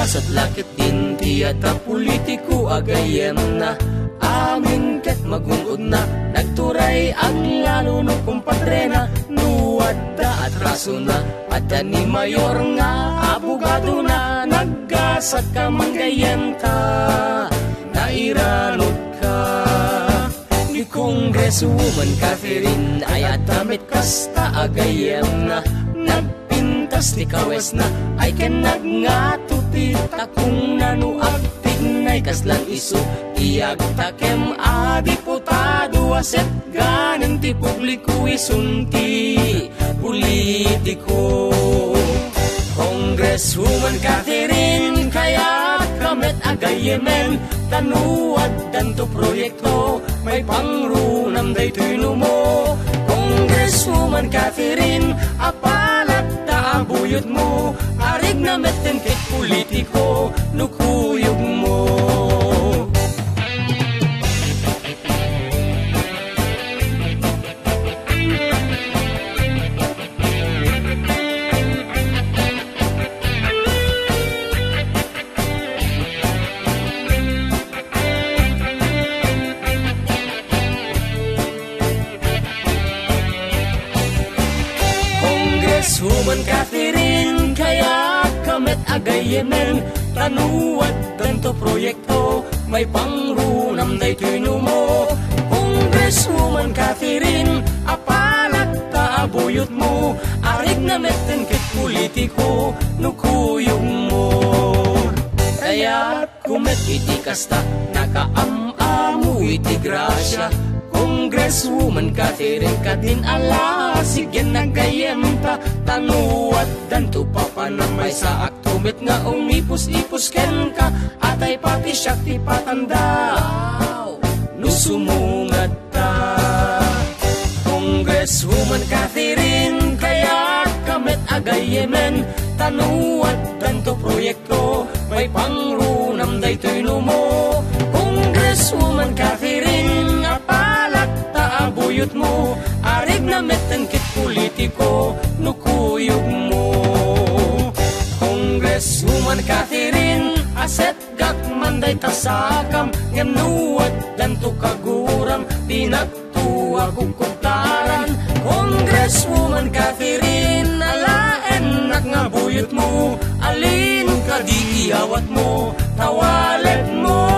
lasat lakit din tiyata politiko agayem na amin ket magungod na nagturay ang lalo no kumpadre na nuwadda at raso na at ni mayor nga abogado na naggasat ka manggayem ta nairanod ka ni Congresswoman Catherine ay atamit kasta agayem na nagpintas ni kawes na ay kenag nga tuti takong nanuag tignay kaslang iso tiyag takem a diputado aset ganin ti publiko isunti politiko Congresswoman Catherine kaya kamet agayemen tanuad danto proyekto may pangrunam daytoy mo Congresswoman Catherine apalat ta abuyot mo arig na meten kit politiko nukuyog mo Congresswoman Catherine kaya kamet agayemen tanuad danto proyekto may pangrunam daytoy mo Congresswoman Catherine apalat ta abuyot mo arig na meten ket politiko nukuyog mo kaya kumet iti kasta nakaamamu iti grasya Congresswoman Catherine kadin ala sigyan nagayem ta tanuat danto papanamay sa aktumit nga umipos-ipos ken ka atay pati siya ti patanda nusumungat ta Congresswoman Catherine kaya kamet agayemen tanuat danto proyekto may pangrunam daytoy mo Congresswoman Catherine apalat ta abuyot mo arig na meten kit politiko nukuyog mo Congresswoman Catherine aset gak manday tasakam ngem nuwat danto kaguram pinagtuwa kukutaran Congresswoman Catherine alaen nak nga buyot mo alin ka di iyawat mo tawalet mo